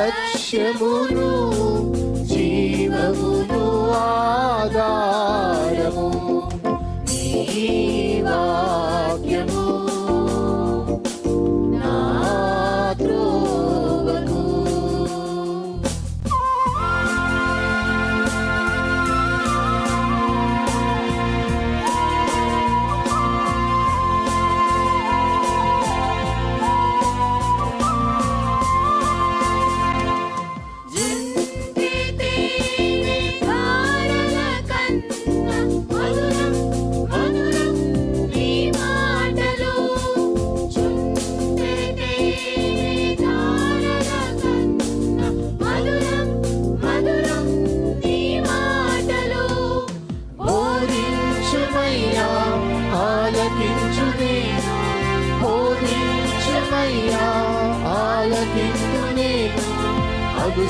లక్ష్యమును జీవమును ఆధారము నీ వాక్యము నా త్రోవకు.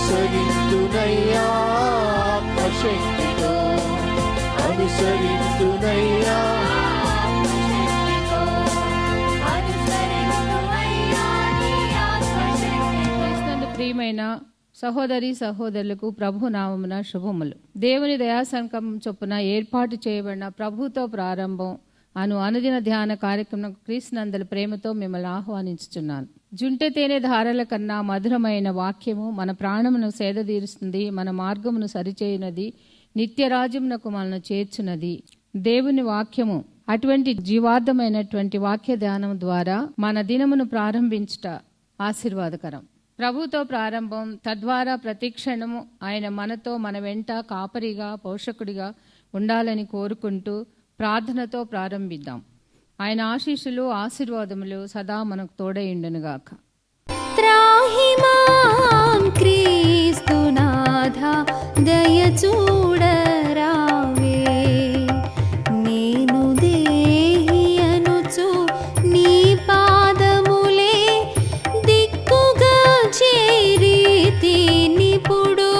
అనుసరింతునయ్యా ఆత్మశక్తితో, అనుసరింతునయ్యా. ప్రియమైన సహోదరి సహోదరులకు ప్రభు నామమున శుభములు. దేవుని దయాసంకల్పం చొప్పున ఏర్పాటు చేయబడిన ప్రభుతో ప్రారంభం అనుదిన ధ్యాన కార్యక్రమం క్రీస్తునందల ప్రేమతో మిమ్మల్ని ఆహ్వానించుచున్నాను. జుంటె తేనె ధారల కన్నా మధురమైన వాక్యము మన ప్రాణమును సేదతీరుస్తుంది, మన మార్గమును సరిచేయునది, నిత్యరాజ్యమునకు మనను చేర్చున్నది దేవుని వాక్యము. అటువంటి జీవార్థమైనటువంటి వాక్య ధ్యానం ద్వారా మన దినమును ప్రారంభించుట ఆశీర్వాదకరం. ప్రభుతో ప్రారంభం, తద్వారా ప్రతిక్షణము ఆయన మనతో, మన వెంట కాపరిగా, పోషకుడిగా ఉండాలని కోరుకుంటూ ప్రార్థనతో ప్రారంభిద్దాం. ఆయన ఆశీస్సులు ఆశీర్వాదములు సదా మనకు తోడైండునుగాక. త్రాహిమాం క్రీస్తునాథా దయ చూడరావే, నేను దేహి అనుచు నీ పాదములే దిక్కుగా చేరితి నిపుడు.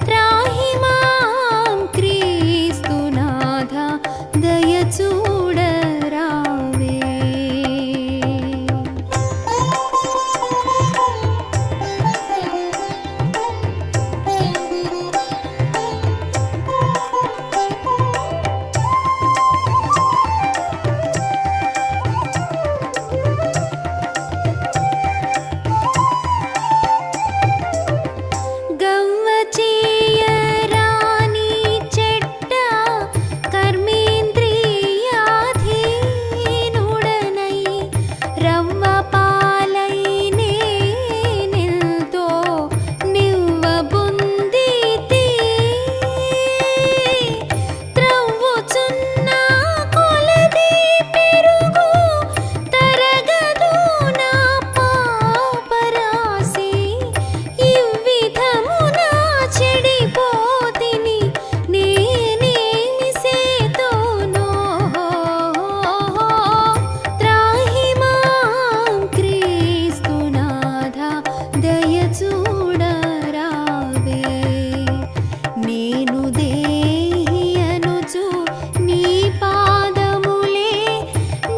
త్రాహిమాం క్రీస్తునాథా దయ చూడరావే. గవ్వ చేయరాని చెట్ట కర్మేంద్రియాధీనుడనై రవ్వ పాలై నేనెంతో నివ్వబుందితి. త్రవ్వుచున్న కొలది పెరుగు తరగదు నా పాపరాశి. ఇవ్విధమున చెడిపోతిని నేనేమి సేతోనో. త్రాహిమాం క్రీస్తునాథా దయ చూడరావే, నేను దేహి అనుచు నీ పాదములే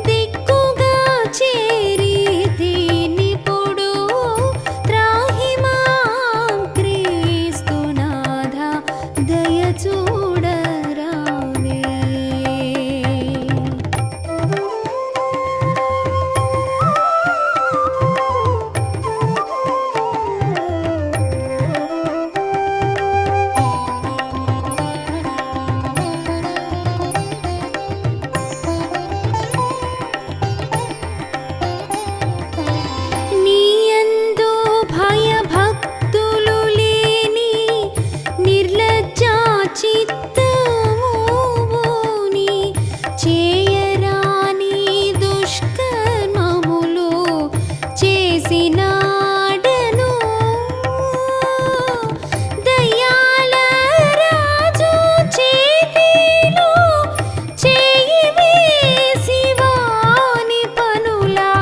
దిక్కుగా చేరితి నిపుడు. త్రాహిమాం క్రీస్తునాథా దయ చూడరావే. నీయందు భయభక్తులు లేని నిర్లజ్జా చిత్తముని చేయరాని దుష్కర్మములు చేసినాడను. దయాల రాజు చేతిలో చేయి వేసి వాని పనులా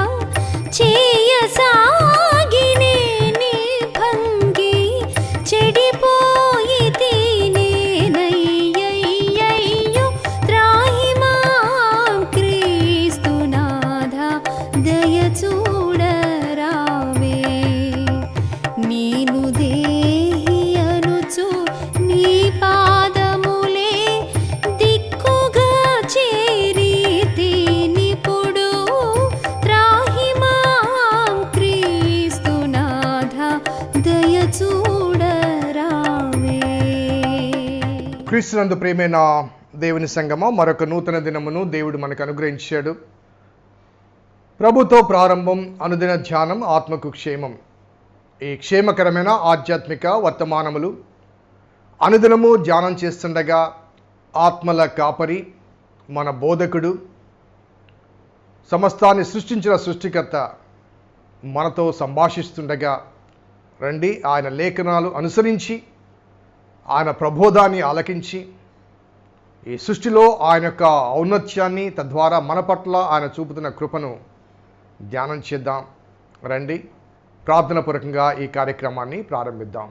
చేయసాగినే నీ భంగి. చెడిపోయితి నేనయ్యయ్యయ్యో. త్రాహిమాం క్రీస్తునాథా దయ చూడరావే, నేను క్రీస్తునందు ప్రియమైన దేవుని సంగమం, మరొక నూతన దినమును దేవుడు మనకు అనుగ్రహించాడు. ప్రభుతో ప్రారంభం, అనుదిన ధ్యానం, ఆత్మకు క్షేమం. ఈ క్షేమకరమైన ఆధ్యాత్మిక వర్తమానములు అనుదినము ధ్యానం చేస్తుండగా ఆత్మల కాపరి, మన బోధకుడు, సమస్తాన్ని సృష్టించిన సృష్టికర్త మనతో సంభాషిస్తుండగా రండి ఆయన లేఖనాలు అనుసరించి, ఆయన ప్రబోధాన్ని ఆలకించి, ఈ సృష్టిలో ఆయన యొక్క ఔన్నత్యాన్ని, తద్వారా మన పట్ల ఆయన చూపుతున్న కృపను ధ్యానం చేద్దాం. రండి ప్రార్థనాపూర్వకంగా ఈ కార్యక్రమాన్ని ప్రారంభిద్దాం.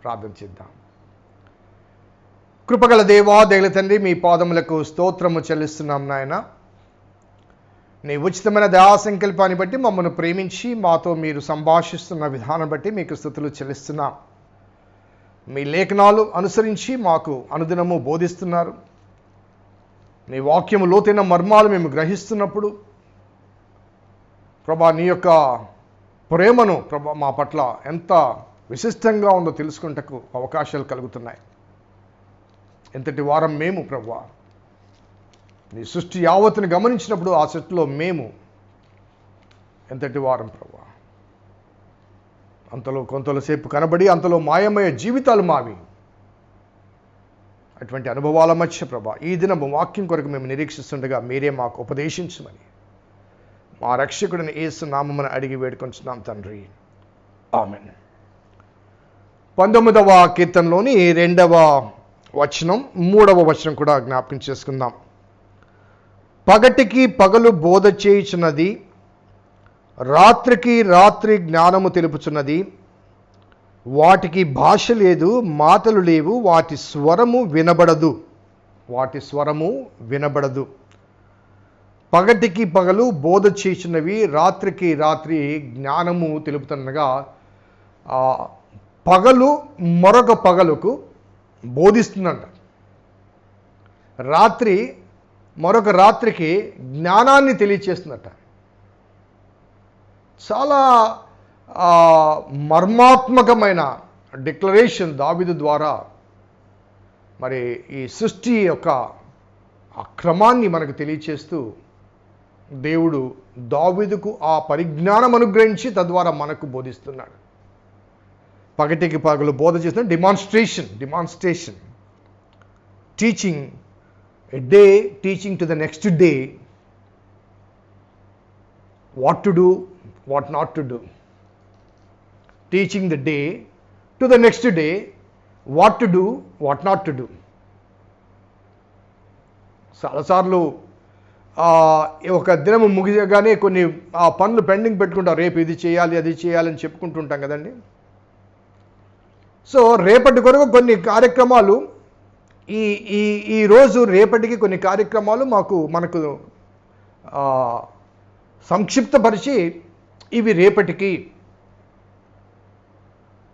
ప్రార్థన చేద్దాం. కృపగల దేవా, దయగల తండ్రి, మీ పాదములకు స్తోత్రము చెల్లిస్తున్నాం నాయన. నీ ఉచితమైన దయా సంకల్పాన్ని బట్టి మమ్మల్ని ప్రేమించి మాతో మీరు సంభాషిస్తున్న విధానం బట్టి మీకు స్తుతులు చెల్లిస్తున్నాం. మీ లేఖనాలు అనుసరించి మాకు అనుదినము బోధిస్తున్నారు. నీ వాక్యము లోతైన మర్మాలు మేము గ్రహిస్తున్నప్పుడు ప్రభా, నీ యొక్క ప్రేమను ప్రభా మా పట్ల ఎంత విశిష్టంగా ఉందో తెలుసుకుంటకు అవకాశాలు కలుగుతున్నాయి. ఎంతటి వారం మేము ప్రభా, నీ సృష్టి యావత్తును గమనించినప్పుడు ఆ సృష్టిలో మేము ఎంతటి వారం ప్రభా. అంతలో కొంతసేపు కనబడి అంతలో మాయమయ్యే జీవితాలు మావి. అటువంటి అనుభవాల మధ్య ప్రభా, ఈ దినము వాక్యం కొరకు మేము నిరీక్షిస్తుండగా మీరే మాకు ఉపదేశించమని మా రక్షకుడిని యేసు నామమున అడిగి వేడుకొంచున్నాం తండ్రి, ఆమేన్. 19వ కీర్తనలోని 2వ వచనం, 3వ వచనం కూడా జ్ఞాపకం చేసుకుందాం. పగటికి పగలు బోధ చేయుచున్నది, రాత్రికి రాత్రి జ్ఞానము తెలుపుచున్నది. వాటికి భాష లేదు, మాటలు లేవు, వాటి స్వరము వినబడదు. వాటి స్వరము వినబడదు. పగటికి పగలు బోధ చేయుచున్నవి, రాత్రికి రాత్రి జ్ఞానము తెలుపుతుండగా పగలు మరొక పగలుకు బోధిస్తుందంట. రాత్రి మరొక రాత్రికి జ్ఞానాన్ని తెలియచేస్తుందట. చాలా మర్మాత్మకమైన డిక్లరేషన్ దావీదు ద్వారా మరి ఈ సృష్టి యొక్క ఆ క్రమాన్ని మనకు తెలియచేస్తూ దేవుడు దావీదుకు ఆ పరిజ్ఞానం అనుగ్రహించి తద్వారా మనకు బోధిస్తున్నాడు. పగటికి పగలు బోధ చేసిన demonstration teaching a day, teaching to the next day what to do, what not to do. Teaching the day to the next day, what to do, what not to do. చాలాసార్లు ఒక దినము ముగియగానే కొన్ని పనులు పెండింగ్ పెట్టుకుంటాం. రేపు ఇది చేయాలి, అది చేయాలి అని చెప్పుకుంటుంటాం కదండి. సో రేపటి కొరకు కొన్ని కార్యక్రమాలు, ఈ రోజు రేపటికి కొన్ని కార్యక్రమాలు మనకు సంక్షిప్తపరిచి ఇవి రేపటికి.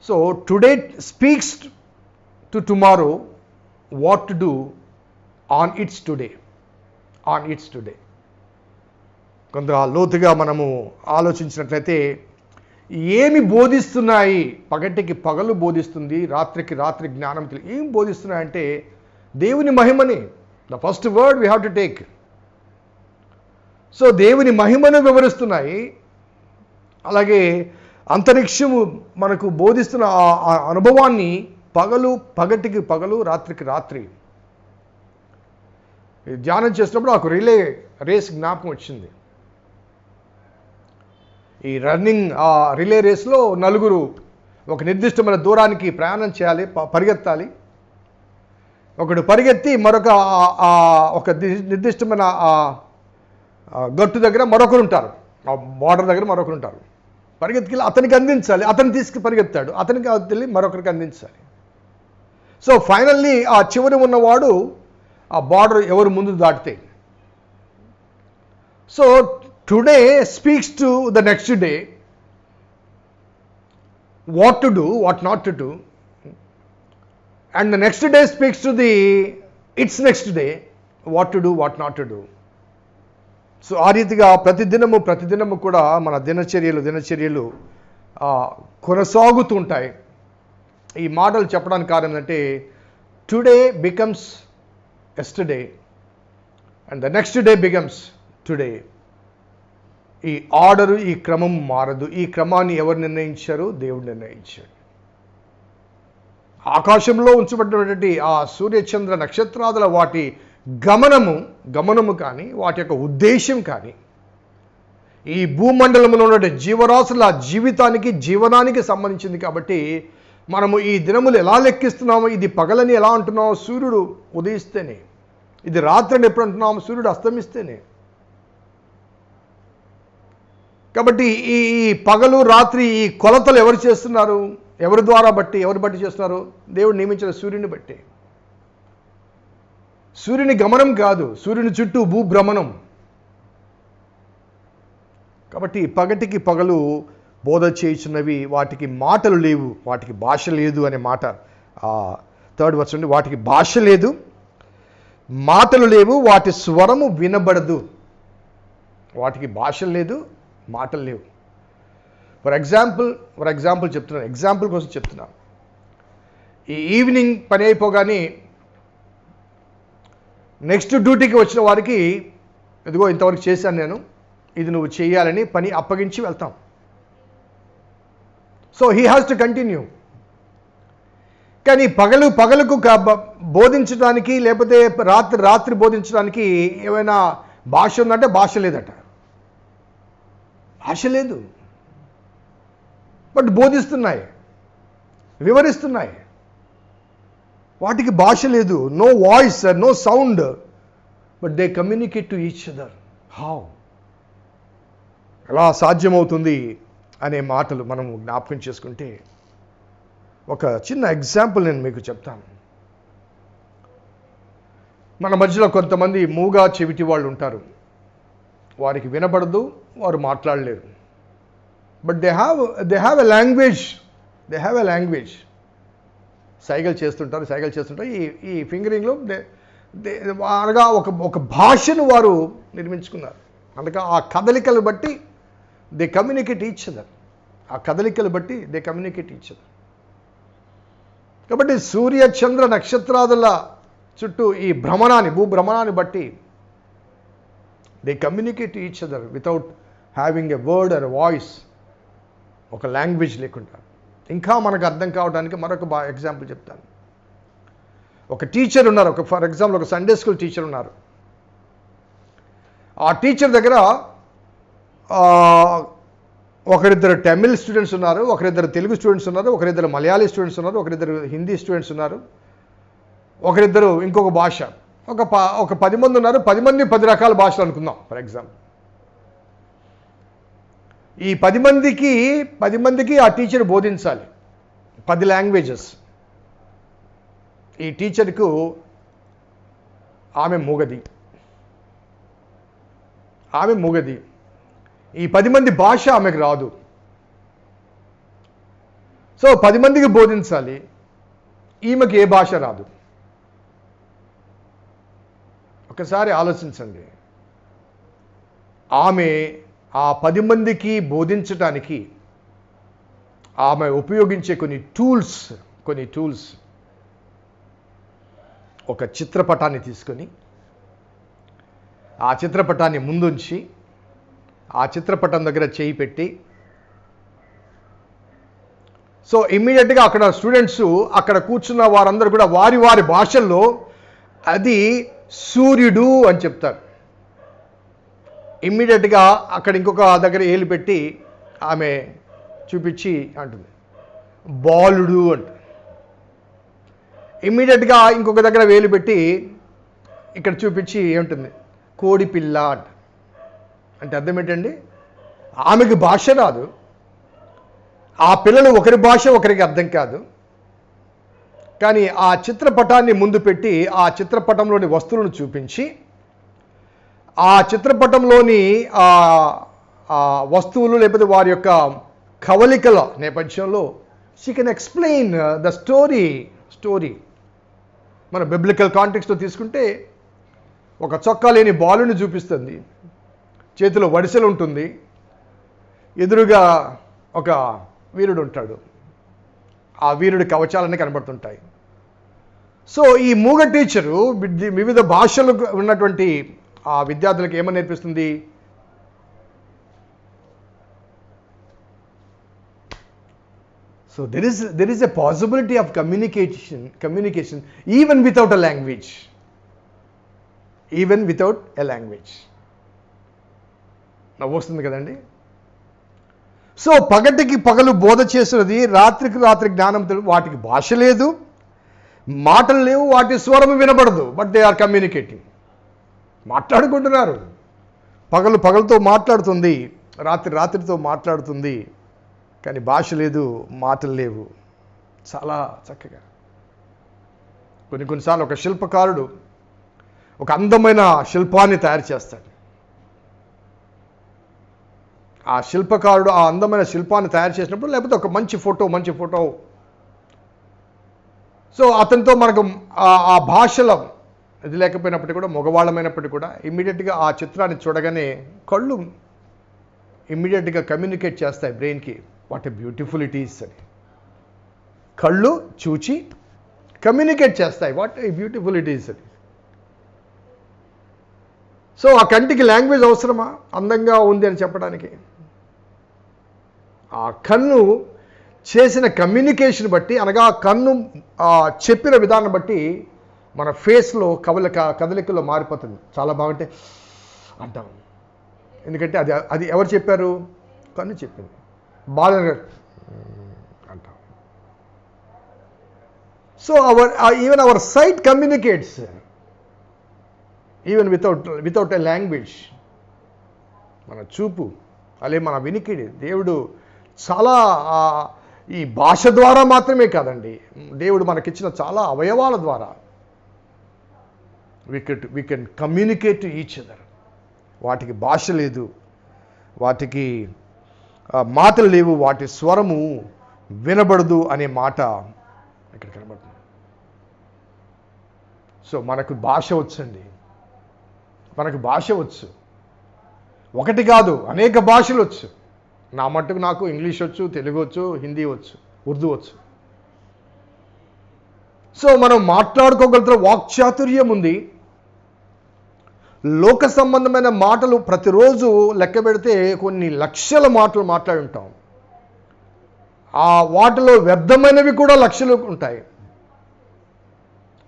So today speaks to tomorrow what to do on it's today. కొంత లోతుగా మనము ఆలోచించినట్లయితే ఏమి బోధిస్తున్నాయి? పగటికి పగలు బోధిస్తుంది, రాత్రికి రాత్రి జ్ఞానం ఏం బోధిస్తున్నాయంటే దేవుని మహిమని. The first word we have to take. So దేవుని మహిమను వివరిస్తున్నాయి. అలాగే అంతరిక్షము మనకు బోధిస్తున్న ఆ అనుభవాన్ని పగటికి పగలు, రాత్రికి రాత్రి. ధ్యానం చేసినప్పుడు నాకు రిలే రేస్ జ్ఞాపకం వచ్చింది. ఈ రిలే రేస్లో నలుగురు ఒక నిర్దిష్టమైన దూరానికి ప్రయాణం చేయాలి, పరిగెత్తాలి. ఒకడు పరిగెత్తి మరొక ఒక నిర్దిష్టమైన గట్టు దగ్గర మరొకరు ఉంటారు, ఆ బార్డర్ దగ్గర మరొకరు ఉంటారు. పరిగెత్తుకెళ్ళి అతనికి అందించాలి, అతను తీసుకు పరిగెత్తాడు, అతనికి వెళ్ళి మరొకరికి అందించాలి. సో ఫైనల్లీ ఆ చివరి ఉన్నవాడు ఆ బార్డర్ ఎవరు ముందు దాటితే. So today speaks to the next day, what to do, what not to do. And the next day speaks to it's next day, what to do, what not to do. So ఆ రీతిగా ప్రతిదినము కూడా మన దినచర్యలు కొనసాగుతూ ఉంటాయి. ఈ మాటలు చెప్పడానికి కారణం ఏంటంటే today becomes yesterday and the next day becomes today. ఈ ఆర్డరు, ఈ క్రమం మారదు. ఈ క్రమాన్ని ఎవరు నిర్ణయించారు? దేవుడు నిర్ణయించాడు. ఆకాశంలో ఉంచబడినటువంటి ఆ సూర్యచంద్ర నక్షత్రాదుల వాటి గమనము కానీ, వాటి యొక్క ఉద్దేశం కానీ, ఈ భూమండలంలో ఉన్న జీవరాశుల జీవనానికి సంబంధించింది. కాబట్టి మనము ఈ దినములు ఎలా లెక్కిస్తున్నామో, ఇది పగలని ఎలా అంటున్నామో, సూర్యుడు ఉదయిస్తేనే, ఇది రాత్రి అని ఎప్పుడు అంటున్నామో, సూర్యుడు అస్తమిస్తేనే. కాబట్టి ఈ పగలు రాత్రి ఈ కొలతలు ఎవరు చేస్తున్నారు? ఎవరి బట్టి చేస్తున్నారు? దేవుడు నియమించిన సూర్యుని బట్టి. సూర్యుని గమనం కాదు, సూర్యుని చుట్టూ భూభ్రమణం. కాబట్టి పగటికి పగలు బోధ చేయుచున్నవి, వాటికి మాటలు లేవు, వాటికి భాష లేదు అనే మాట 3rd verse నుండి. వాటికి భాష లేదు, మాటలు లేవు, వాటి స్వరము వినబడదు. వాటికి భాష లేదు, మాటలు లేవు. ఫర్ ఎగ్జాంపుల్ చెప్తున్నాను, ఎగ్జాంపుల్ కోసం చెప్తున్నాను. ఈ ఈవినింగ్ పని అయిపోగానే నెక్స్ట్ డ్యూటీకి వచ్చిన వారికి, ఇదిగో ఇంతవరకు చేశాను నేను, ఇది నువ్వు చేయాలని పని అప్పగించి వెళ్తాం. So he has to continue. కానీ పగలుకు బోధించడానికి, లేకపోతే రాత్రి బోధించడానికి ఏమైనా భాష ఉందంటే భాష లేదట. భాష లేదు, బట్ బోధిస్తున్నాయి, వివరిస్తున్నాయి. వాటికి భాష లేదు, no voice, no sound, but they communicate to each other. How? ఎలా సాధ్యమవుతుంది అనే మాటలు మనం జ్ఞాపకం చేసుకుంటే, ఒక చిన్న ఎగ్జాంపుల్ నేను మీకు చెప్తాను. మన మధ్యలో కొంతమంది మూగా చెవిటి వాళ్ళు ఉంటారు. వారికి వినబడదు, వారు మాట్లాడలేరు. But they have a language. సైగలు చేస్తుంటారు. ఈ ఫింగరింగ్లో అనగా ఒక భాషను వారు నిర్మించుకున్నారు. అందుకే ఆ కదలికలు బట్టి దే కమ్యూనికేట్ ఈచ్ అదర్. కాబట్టి సూర్య చంద్ర నక్షత్రాదుల చుట్టూ ఈ భూభ్రమణాన్ని బట్టి they communicate each other without having a word or voice. ఒక లాంగ్వేజ్ లేకుండా. ఇంకా మనకు అర్థం కావడానికి మరొక ఎగ్జాంపుల్ చెప్తాను. ఒక టీచర్ ఉన్నారు, ఫర్ ఎగ్జాంపుల్ ఒక సండే స్కూల్ టీచర్ ఉన్నారు. ఆ టీచర్ దగ్గర ఒకరిద్దరు తమిళ్ స్టూడెంట్స్ ఉన్నారు, ఒకరిద్దరు తెలుగు స్టూడెంట్స్ ఉన్నారు, ఒకరిద్దరు మలయాళీ స్టూడెంట్స్ ఉన్నారు, ఒకరిద్దరు హిందీ స్టూడెంట్స్ ఉన్నారు, ఒకరిద్దరు ఇంకొక భాష. ఒక 10 మంది ఉన్నారు. 10 మంది 10 రకాల భాషలు అనుకుందాం ఫర్ ఎగ్జాంపుల్. ఈ 10 మందికి ఆ టీచర్ బోధించాలి 10 లాంగ్వేజెస్. ఈ టీచర్కు ఆమె మూగది. ఈ 10 మంది భాష ఆమెకు రాదు. సో 10 మందికి బోధించాలి, ఈమెకి ఏ భాష రాదు. ఒకసారి ఆలోచించండి. ఆమె ఆ 10 మందికి బోధించటానికి ఆమె ఉపయోగించే కొన్ని టూల్స్ ఒక చిత్రపటాన్ని తీసుకొని, ఆ చిత్రపటాన్ని ముందుంచి, ఆ చిత్రపటం దగ్గర చేయి పెట్టి, సో ఇమ్మీడియట్గా అక్కడ స్టూడెంట్స్, అక్కడ కూర్చున్న వారందరూ కూడా వారి వారి భాషల్లో అది సూర్యుడు అని చెప్తారు. ఇమ్మీడియట్గా అక్కడ ఇంకొక దగ్గర ఏలు పెట్టి ఆమె చూపించి అంటుంది బాలుడు అంట. ఇమ్మీడియట్గా ఇంకొక దగ్గర వేలు పెట్టి ఇక్కడ చూపించి ఏముంటుంది కోడి పిల్ల అంట. అంటే అర్థం ఏంటండి? ఆమెకి భాష రాదు, ఆ పిల్లలు ఒకరి భాష ఒకరికి అర్థం కాదు. కానీ ఆ చిత్రపటాన్ని ముందు పెట్టి ఆ చిత్రపటంలోని వస్తువులను చూపించి, ఆ చిత్రపటంలోని వస్తువులు లేకపోతే వారి యొక్క కవలికల నేపథ్యంలో she can explain the story. మన బిబ్లికల్ కాంటెక్స్ట్లో తీసుకుంటే ఒక చొక్కా లేని బాలుని చూపిస్తుంది, చేతిలో వడిసెలు ఉంటుంది, ఎదురుగా ఒక వీరుడు ఉంటాడు, ఆ వీరుడి కవచాలన్నీ కనబడుతుంటాయి. సో ఈ మూగ టీచరు వివిధ భాషలు ఉన్నటువంటి ఆ విద్యార్థులకు ఏమని నేర్పిస్తుంది? So there is a possibility of communication even without a language. Even without a language. నవ్వొస్తుంది కదండి. సో పగటికి పగలు బోధ చేస్తున్నది, రాత్రికి రాత్రి జ్ఞానం తెలుసు. వాటికి భాష లేదు, మాటలు లేవు, వాటి స్వరం వినబడదు. But they are communicating. మాట్లాడుకుంటున్నారు. పగలు పగలతో మాట్లాడుతుంది, రాత్రి రాత్రితో మాట్లాడుతుంది. కానీ భాష లేదు, మాటలు లేవు. చాలా చక్కగా కొన్నిసార్లు ఒక శిల్పకారుడు ఒక అందమైన శిల్పాన్ని తయారు చేస్తాడు. ఆ శిల్పకారుడు ఆ అందమైన శిల్పాన్ని తయారు చేసినప్పుడు, లేకపోతే ఒక మంచి ఫోటో సో అతనితో మనకు ఆ భాషలో ఇది లేకపోయినప్పటికీ కూడా, మగవాళ్ళమైనప్పటికీ కూడా ఇమ్మీడియట్గా ఆ చిత్రాన్ని చూడగానే కళ్ళు ఇమ్మీడియట్గా కమ్యూనికేట్ చేస్తాయి బ్రెయిన్కి, what a beautiful it is అని. కళ్ళు చూచి కమ్యూనికేట్ చేస్తాయి, what a beautiful it is అని. సో ఆ కంటికి లాంగ్వేజ్ అవసరమా అందంగా ఉంది అని చెప్పడానికి? ఆ కన్ను చేసిన కమ్యూనికేషన్ బట్టి, అనగా కన్ను చెప్పిన విధానం బట్టి మన ఫేస్లో కదలికలో మారిపోతుంది. చాలా బాగుంటే అంటాం. ఎందుకంటే అది ఎవరు చెప్పారు? కన్ను చెప్పింది. బాగా అంటాం. So even our sight communicates even without a language. మన చూపు అలాగే మన వినికిడి దేవుడు చాలా ఈ భాష ద్వారా మాత్రమే కాదండి, దేవుడు మనకిచ్చిన చాలా అవయవాల ద్వారా we can communicate to each other. వాటికి భాష లేదు, వాటికి మాటలు లేవు, వాటి స్వరము వినబడదు అనే మాట ఇక్కడ కనబడుతుంది. సో మనకు భాష వచ్చండి, మనకు భాష వచ్చు. ఒకటి కాదు, అనేక భాషలు వచ్చు. నా మట్టుకు నాకు ఇంగ్లీష్ వచ్చు, తెలుగు వచ్చు, హిందీ వచ్చు, ఉర్దూ వచ్చు. సో మనం మాట్లాడుకోగలుగుతున్న వాక్చాతుర్యం ఉంది. లోక సంబంధమైన మాటలు ప్రతిరోజు లెక్క పెడితే కొన్ని లక్షల మాటలు మాట్లాడి ఉంటాం. ఆ వాటిలో వ్యర్థమైనవి కూడా లక్షలు ఉంటాయి,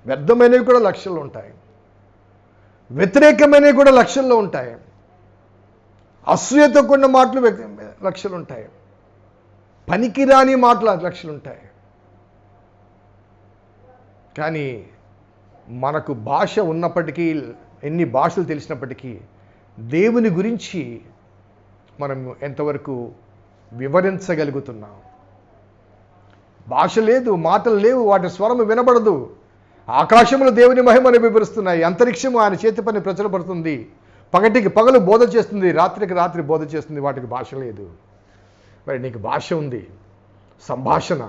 వ్యర్థమైనవి కూడా లక్షలు ఉంటాయి, వ్యతిరేకమైనవి కూడా లక్షల్లో ఉంటాయి, అసూయతో కూడిన మాటలు లక్షలు ఉంటాయి, పనికిరాని మాటలు లక్షలు ఉంటాయి. కానీ మనకు భాష ఉన్నప్పటికీ, ఎన్ని భాషలు తెలిసినప్పటికీ దేవుని గురించి మనం ఎంతవరకు వివరించగలుగుతున్నాం? భాష లేదు, మాటలు లేవు, వాటి స్వరం వినబడదు. ఆకాశములు దేవుని మహిమను వివరిస్తున్నాయి, అంతరిక్షము ఆయన చేతి పని ప్రచురపడుతుంది, పగటికి పగలు బోధ చేస్తుంది, రాత్రికి రాత్రి బోధ చేస్తుంది. వాటికి భాష లేదు. మరి నీకు భాష ఉంది, సంభాషణ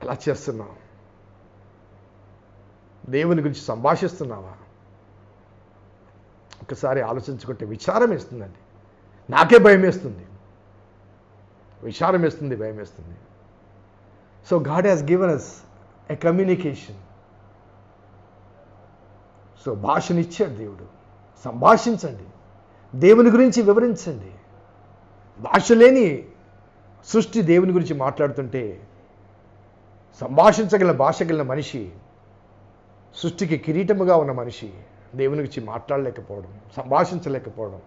ఎలా చేస్తున్నావు? దేవుని గురించి సంభాషిస్తున్నావా? ఒకసారి ఆలోచించుకుంటే విచారం వేస్తుందండి. నాకే భయం వేస్తుంది, విచారం వేస్తుంది, భయం వేస్తుంది. So God has given us a communication. So భాషనిచ్చాడు దేవుడు. సంభాషించండి, దేవుని గురించి వివరించండి. భాష లేని సృష్టి దేవుని గురించి మాట్లాడుతుంటే, సంభాషించగల భాష కలిగిన మనిషి, సృష్టికి కిరీటముగా ఉన్న మనిషి దేవుని గురించి మాట్లాడలేకపోవడం, సంభాషించలేకపోవడం.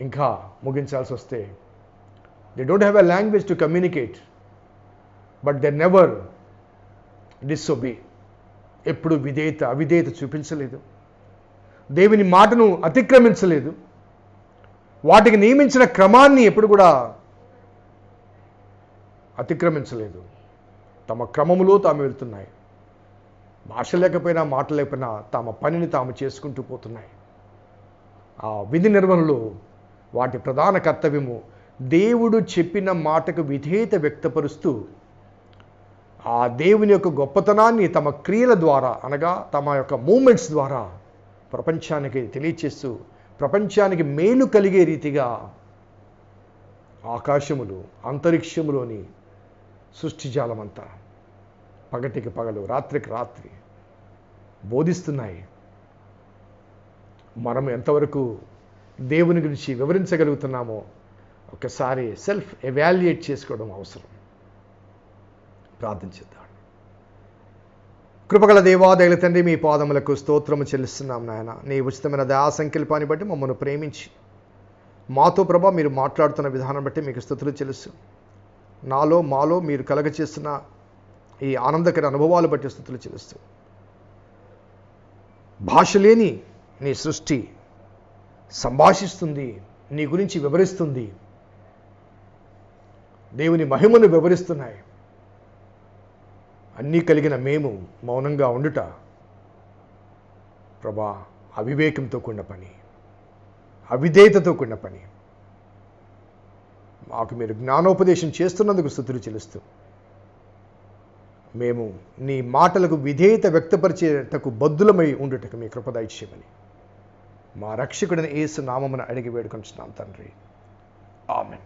ఇంకా ముగించాల్సి వస్తే, they don't have a language to communicate, but they never disobey. ఎప్పుడు అవిధేయత చూపించలేదు, దేవుని మాటను అతిక్రమించలేదు, వాటికి నియమించిన క్రమాన్ని ఎప్పుడు కూడా అతిక్రమించలేదు. తమ క్రమములో తాము వెళ్తున్నాయి. భాష లేకపోయినా, మాట లేకపోయినా తమ పనిని తాము చేసుకుంటూ పోతున్నాయి. ఆ విధి నిర్వహణలో వాటి ప్రధాన కర్తవ్యము దేవుడు చెప్పిన మాటకు విధేయత వ్యక్తపరుస్తూ, ఆ దేవుని యొక్క గొప్పతనాన్ని తమ క్రియల ద్వారా, అనగా తమ యొక్క మూమెంట్స్ ద్వారా ప్రపంచానికి తెలియచేస్తూ, ప్రపంచానికి మేలు కలిగే రీతిగా ఆకాశములు, అంతరిక్షములోని సృష్టిజాలమంతా పగటికి పగలు, రాత్రికి రాత్రి బోధిస్తున్నాయి. మనం ఎంతవరకు దేవుని గురించి వివరించగలుగుతున్నామో ఒకసారి సెల్ఫ్ ఎవాల్యుయేట్ చేసుకోవడం అవసరం. ప్రార్థించేద్దాం. కృపగల దేవాదయల తండ్రి, మీ పాదములకు స్తోత్రము చెల్లిస్తున్నాం నాయన. నీ ఉచితమైన దయా సంకల్పాన్ని బట్టి మమ్మల్ని ప్రేమించి మాతో ప్రభా మీరు మాట్లాడుతున్న విధానం బట్టి మీకు స్తుతులు చెల్లిస్తూ, నాలో మాలో మీరు కలగచేస్తున్న ఈ ఆనందకర అనుభవాలు బట్టి స్తుతులు చెల్లిస్తూ, భాష లేని నీ సృష్టి సంభాషిస్తుంది, నీ గురించి వివరిస్తుంది, దేవుని మహిమను వివరిస్తున్నాయి. అన్నీ కలిగిన మేము మౌనంగా ఉండుట ప్రభా అవివేకంతో కూడిన పని, అవిధేయతతో కూడిన పని. మాకు మీరు జ్ఞానోపదేశం చేస్తున్నందుకు స్తుతులు చెల్లిస్తూ, మేము నీ మాటలకు విధేయత వ్యక్తపరిచేటకు బద్దులమై ఉండుటకు మీ కృప దయచేయమని మా రక్షకుడిని యేసు నామమున అడిగి వేడుకొంటున్నాం తండ్రి. ఆమేన్.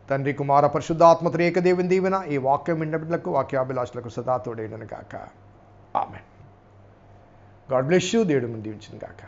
తండ్రి, కుమార, పరిశుద్ధాత్మ త్రియేక దేవుని దీవెన ఈ వాక్యం విన్నట్లకు, వాక్యాభిలాషులకు సదా తోడైనను గాక. ఆమేన్. God bless you. దేవుడు దీవించును గాక.